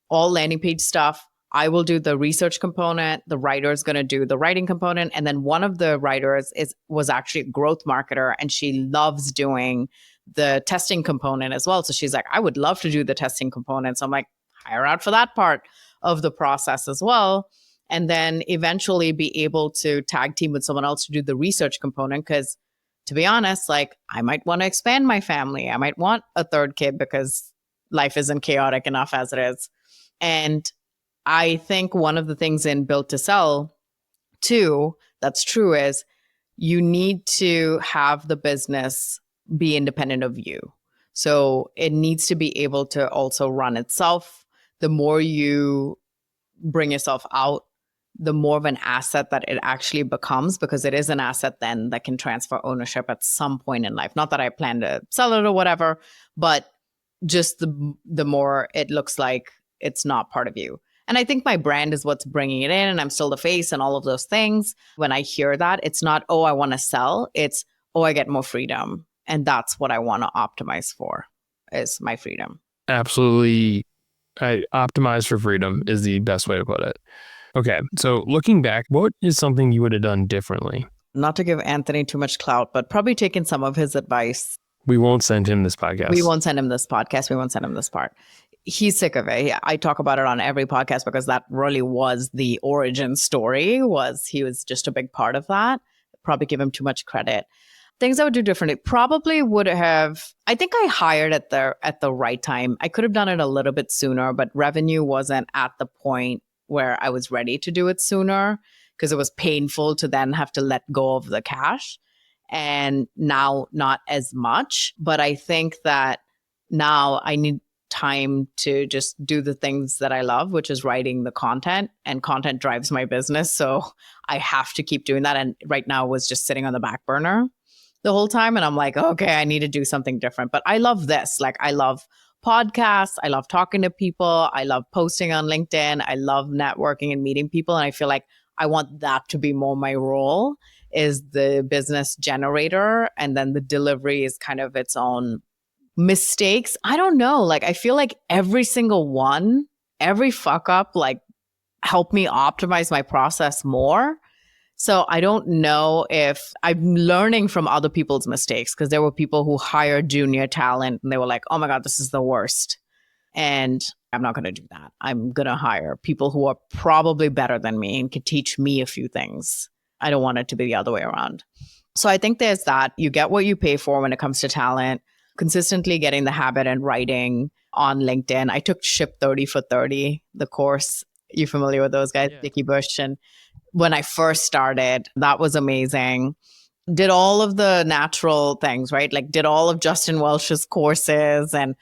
all landing page stuff. I will do the research component. The writer's going to do the writing component. And then one of the writers was actually a growth marketer and she loves doing the testing component as well. So she's like, I would love to do the testing component. So I'm like, hire out for that part of the process as well. And then eventually be able to tag team with someone else to do the research component. Because to be honest, like I might want to expand my family. I might want a third kid because life isn't chaotic enough as it is. And I think one of the things in Built to Sell too, that's true, is you need to have the business be independent of you. So it needs to be able to also run itself. The more you bring yourself out, the more of an asset that it actually becomes, because it is an asset then that can transfer ownership at some point in life. Not that I plan to sell it or whatever, but just the more it looks like it's not part of you. And I think my brand is what's bringing it in, and I'm still the face and all of those things. When I hear that, it's not, oh, I want to sell. It's, oh, I get more freedom. And that's what I want to optimize for, is my freedom. Absolutely. Optimize for freedom is the best way to put it. Okay. So looking back, what is something you would have done differently? Not to give Anthony too much clout, but probably taken some of his advice. We won't send him this podcast. We won't send him this podcast. We won't send him this part. He's sick of it. I talk about it on every podcast because that really was the origin story. He was just a big part of that. Probably give him too much credit. Things I would do differently. Probably would have, I think I hired at the right time. I could have done it a little bit sooner, but revenue wasn't at the point where I was ready to do it sooner, because it was painful to then have to let go of the cash. And now not as much, but I think that now I need time to just do the things that I love, which is writing the content, and content drives my business. So I have to keep doing that. And right now it was just sitting on the back burner the whole time. And I'm like, okay, I need to do something different. But I love this. Like, I love podcasts. I love talking to people. I love posting on LinkedIn. I love networking and meeting people. And I feel like I want that to be more my role, is the business generator. And then the delivery is kind of its own mistakes. I don't know. Like, I feel like every single one, every fuck up, like, helped me optimize my process more. So I don't know if I'm learning from other people's mistakes, because there were people who hired junior talent and they were like, oh my God, this is the worst. And I'm not going to do that. I'm going to hire people who are probably better than me and can teach me a few things. I don't want it to be the other way around. So I think there's that. You get what you pay for when it comes to talent. Consistently getting the habit and writing on LinkedIn. I took Ship 30 for 30, the course. You familiar with those guys? Yeah. Dickie Bush. And when I first started, that was amazing. Did all of the natural things, right? Like, did all of Justin Welch's courses, and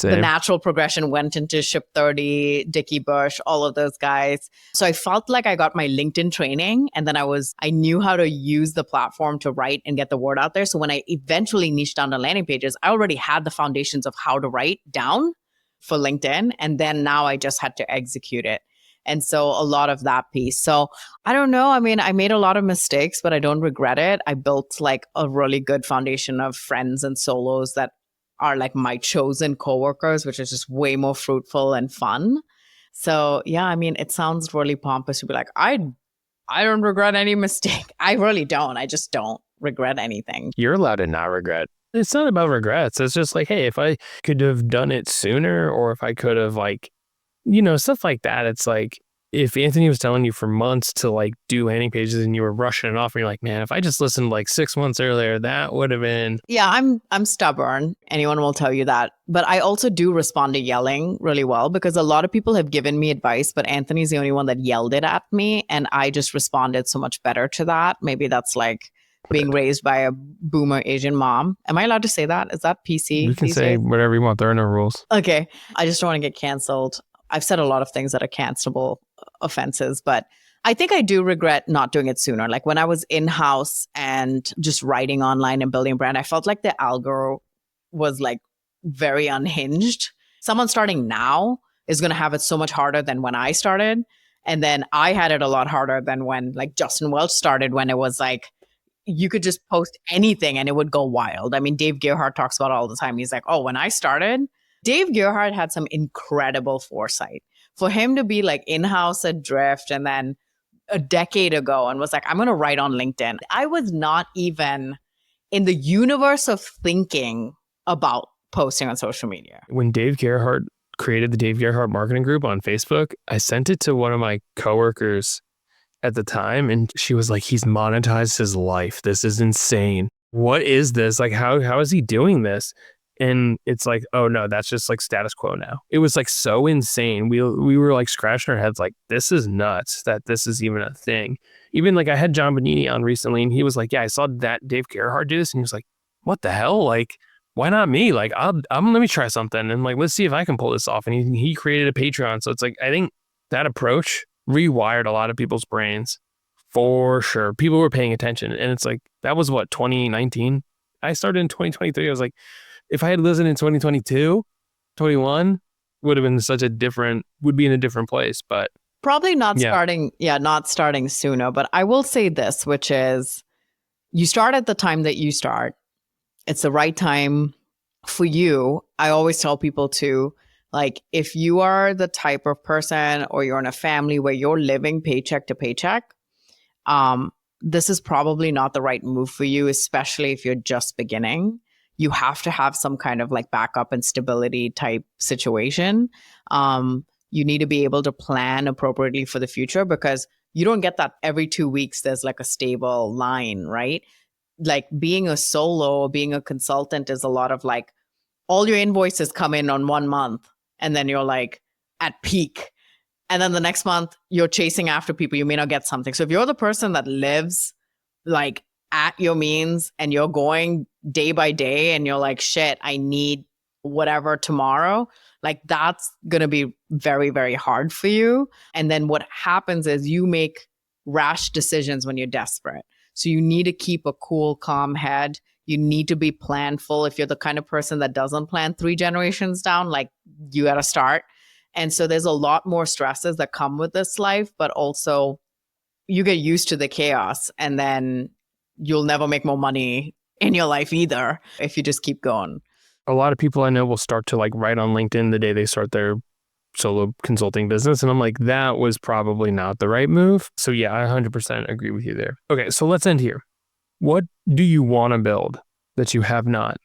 the natural progression went into Ship 30, Dickie Bush, all of those guys. So I felt like I got my LinkedIn training, and then I knew how to use the platform to write and get the word out there. So when I eventually niched down to landing pages, I already had the foundations of how to write down for LinkedIn. And then now I just had to execute it. And so a lot of that piece. So I don't know. I mean, I made a lot of mistakes, but I don't regret it. I built like a really good foundation of friends and solos that are like my chosen coworkers, which is just way more fruitful and fun. So yeah, I mean, it sounds really pompous to be like, I don't regret any mistake. I really don't. I just don't regret anything. You're allowed to not regret. It's not about regrets. It's just like, hey, if I could have done it sooner, or if I could have stuff like that. It's like, if Anthony was telling you for months to like do landing pages and you were rushing it off, and you're like, man, if I just listened like 6 months earlier, that would have been. Yeah, I'm stubborn. Anyone will tell you that. But I also do respond to yelling really well, because a lot of people have given me advice, but Anthony's the only one that yelled it at me. And I just responded so much better to that. Maybe that's like being raised by a boomer Asian mom. Am I allowed to say that? Is that PC? You can say whatever you want. There are no rules. Okay. I just don't want to get canceled. I've said a lot of things that are cancelable offenses, but I think I do regret not doing it sooner. Like when I was in-house and just writing online and building a brand, I felt like the algo was like very unhinged. Someone starting now is going to have it so much harder than when I started. And then I had it a lot harder than when like Justin Welch started, when it was like, you could just post anything and it would go wild. I mean, Dave Gerhardt talks about it all the time. He's like, oh, when I started, Dave Gerhardt had some incredible foresight. For him to be like in-house at Drift and then a decade ago and was like, I'm going to write on LinkedIn. I was not even in the universe of thinking about posting on social media. When Dave Gerhardt created the Dave Gerhardt Marketing Group on Facebook, I sent it to one of my coworkers at the time, and she was like, he's monetized his life. This is insane. What is this? Like, how is he doing this? And it's like, oh no, that's just like status quo now. It was like so insane. We were like scratching our heads like, this is nuts that this is even a thing. Even like I had John Bonini on recently and he was like, yeah, I saw that Dave Gerhardt do this. And he was like, what the hell? Like, why not me? Like, let me try something and like, let's see if I can pull this off. And he created a Patreon. So it's like, I think that approach rewired a lot of people's brains for sure. People were paying attention. And it's like, that was what, 2019? I started in 2023. I was like, if I had listened in 2022, 21, would have been would be in a different place. But probably not starting sooner. But I will say this, which is you start at the time that you start. It's the right time for you. I always tell people to, like, if you are the type of person or you're in a family where you're living paycheck to paycheck, this is probably not the right move for you, especially if you're just beginning. You have to have some kind of like backup and stability type situation. You need to be able to plan appropriately for the future because you don't get that every 2 weeks. There's like a stable line, right? Like being a solo, being a consultant is a lot of like all your invoices come in on 1 month and then you're like at peak. And then the next month you're chasing after people. You may not get something. So if you're the person that lives like at your means and you're going day by day and you're like, shit, I need whatever tomorrow, like that's going to be very, very hard for you. And then what happens is you make rash decisions when you're desperate. So you need to keep a cool, calm head. You need to be planful. If you're the kind of person that doesn't plan 3 generations down, like you got to start. And so there's a lot more stresses that come with this life, but also you get used to the chaos and then you'll never make more money in your life either if you just keep going. A lot of people I know will start to like write on LinkedIn the day they start their solo consulting business. And I'm like, that was probably not the right move. So yeah, I 100% agree with you there. Okay, so let's end here. What do you want to build that you have not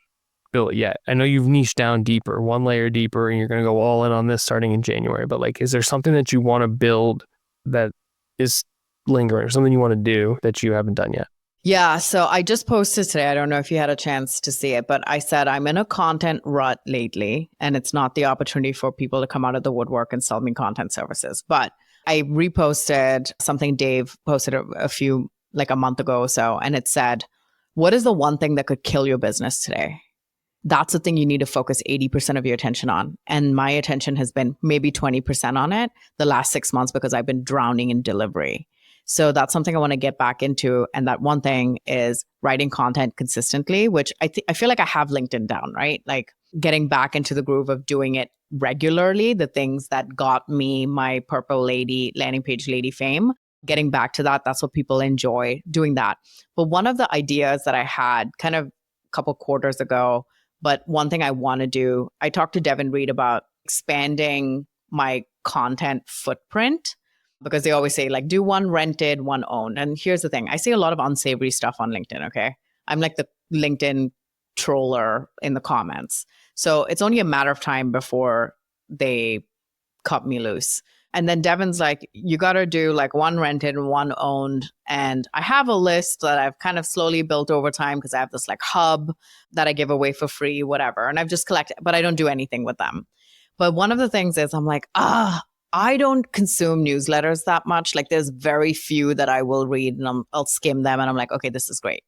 built yet? I know you've niched down deeper, 1 layer deeper, and you're going to go all in on this starting in January. But like, is there something that you want to build that is lingering, or something you want to do that you haven't done yet? Yeah, so I just posted today. I don't know if you had a chance to see it, but I said I'm in a content rut lately, and it's not the opportunity for people to come out of the woodwork and sell me content services. But I reposted something Dave posted a month ago or so, and it said, what is the one thing that could kill your business today? That's the thing you need to focus 80% of your attention on. And my attention has been maybe 20% on it the last 6 months because I've been drowning in delivery. So that's something I want to get back into. And that one thing is writing content consistently, which I feel like I have LinkedIn down, right? Like getting back into the groove of doing it regularly, the things that got me my Purple Lady, landing page lady fame, getting back to that. That's what people enjoy, doing that. But one of the ideas that I had kind of a couple quarters ago, but one thing I want to do, I talked to Devin Reed about expanding my content footprint. Because they always say, like, do 1 rented, 1 owned. And here's the thing. I see a lot of unsavory stuff on LinkedIn, okay? I'm like the LinkedIn troller in the comments. So it's only a matter of time before they cut me loose. And then Devin's like, you got to do like 1 rented and 1 owned. And I have a list that I've kind of slowly built over time because I have this like hub that I give away for free, whatever. And I've just collected, but I don't do anything with them. But one of the things is I'm like, I don't consume newsletters that much. Like there's very few that I will read and I'll skim them and I'm like, okay, this is great.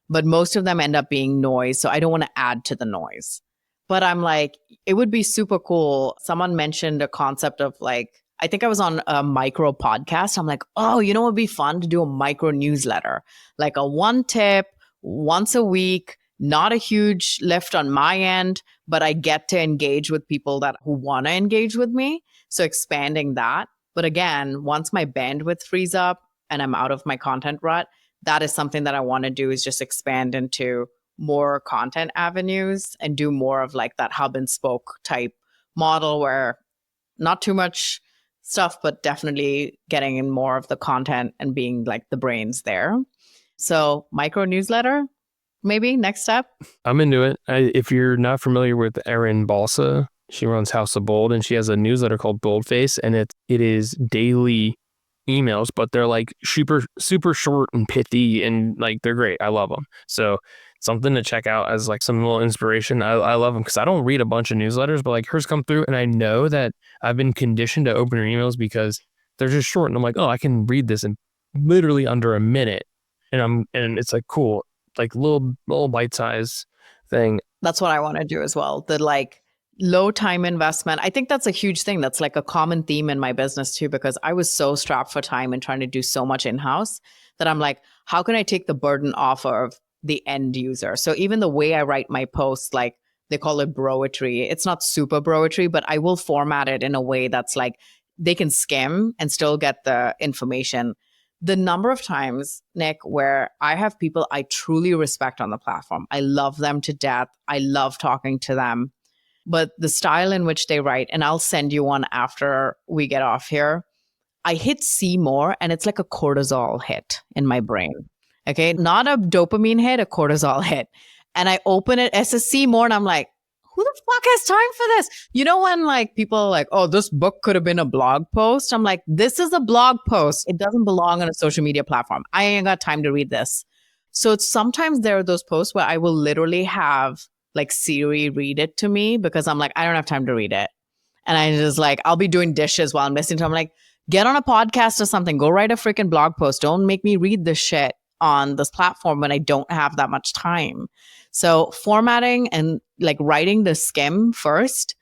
But most of them end up being noise. So I don't want to add to the noise. But I'm like, it would be super cool. Someone mentioned a concept of like, I think I was on a micro podcast. I'm like, oh, you know, it'd be fun to do a micro newsletter, like a 1 tip once a week, not a huge lift on my end, but I get to engage with people who want to engage with me. So expanding that. But again, once my bandwidth frees up and I'm out of my content rut, that is something that I want to do is just expand into more content avenues and do more of like that hub and spoke type model where not too much stuff, but definitely getting in more of the content and being like the brains there. So micro newsletter, maybe next step. I'm into it. If you're not familiar with Erin Balsa, she runs House of Bold and she has a newsletter called Boldface, and it is daily emails, but they're like super, super short and pithy and like they're great. I love them. So something to check out as like some little inspiration. I love them because I don't read a bunch of newsletters, but like hers come through and I know that I've been conditioned to open her emails because they're just short. And I'm like, oh, I can read this in literally under a minute. And it's like cool, like little bite-sized thing. That's what I want to do as well. The like low time investment. I think that's a huge thing. That's like a common theme in my business too, because I was so strapped for time and trying to do so much in-house that I'm like, how can I take the burden off of the end user? So even the way I write my posts, like they call it broetry. It's not super broetry, but I will format it in a way that's like they can skim and still get the information. The number of times, Nick, where I have people I truly respect on the platform. I love them to death. I love talking to them. But the style in which they write, and I'll send you one after we get off here, I hit see more and it's like a cortisol hit in my brain. Okay. Not a dopamine hit, a cortisol hit. And I open it as a see more and I'm like, who the fuck has time for this? You know, when like people are like, oh, this book could have been a blog post. I'm like, this is a blog post. It doesn't belong on a social media platform. I ain't got time to read this. So it's sometimes there are those posts where I will literally have like Siri read it to me because I'm like, I don't have time to read it. And I just like, I'll be doing dishes while I'm listening to it. I'm like, get on a podcast or something. Go write a freaking blog post. Don't make me read this shit on this platform when I don't have that much time. So formatting and like writing the skim first,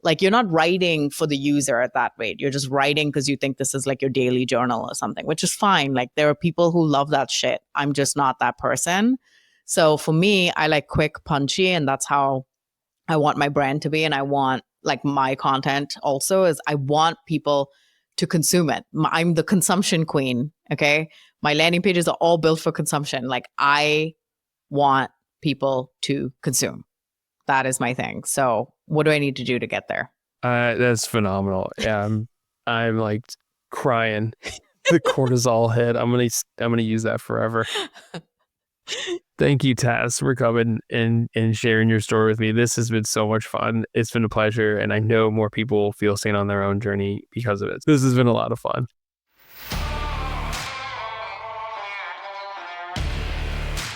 like you're not writing for the user at that rate. You're just writing because you think this is like your daily journal or something, which is fine. Like there are people who love that shit. I'm just not that person. So for me, I like quick, punchy, and that's how I want my brand to be. And I want like my content also is I want people to consume it. I'm the consumption queen. Okay. My landing pages are all built for consumption. Like I want people to consume. That is my thing. So what do I need to do to get there? That's phenomenal. Yeah, I'm like crying. The cortisol hit. I'm gonna use that forever. Thank you, Tas, for coming and sharing your story with me. This has been so much fun. It's been a pleasure, and I know more people feel seen on their own journey because of it. This has been a lot of fun.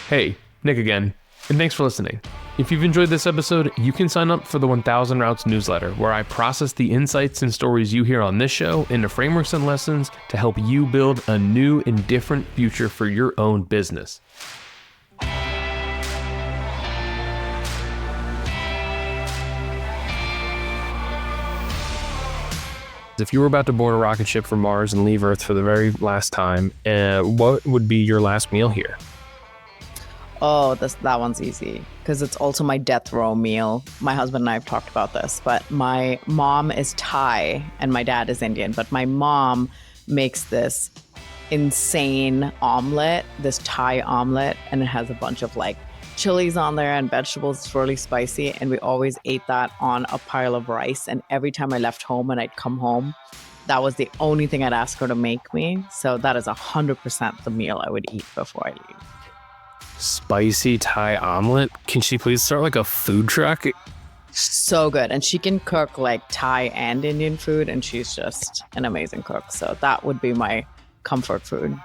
Hey, Nick again, and thanks for listening. If you've enjoyed this episode, you can sign up for the 1000 Routes newsletter, where I process the insights and stories you hear on this show into frameworks and lessons to help you build a new and different future for your own business. If you were about to board a rocket ship for Mars and leave Earth for the very last time, what would be your last meal here? Oh, that one's easy because it's also my death row meal. My husband and I have talked about this, but my mom is Thai and my dad is Indian. But my mom makes this insane omelet, this Thai omelet, and it has a bunch of like chilies on there and vegetables. It's really spicy. And we always ate that on a pile of rice. And every time I left home and I'd come home, that was the only thing I'd ask her to make me. So that is 100% the meal I would eat before I leave. Spicy Thai omelet? Can she please start like a food truck? So good. And she can cook like Thai and Indian food, and she's just an amazing cook. So that would be my comfort food.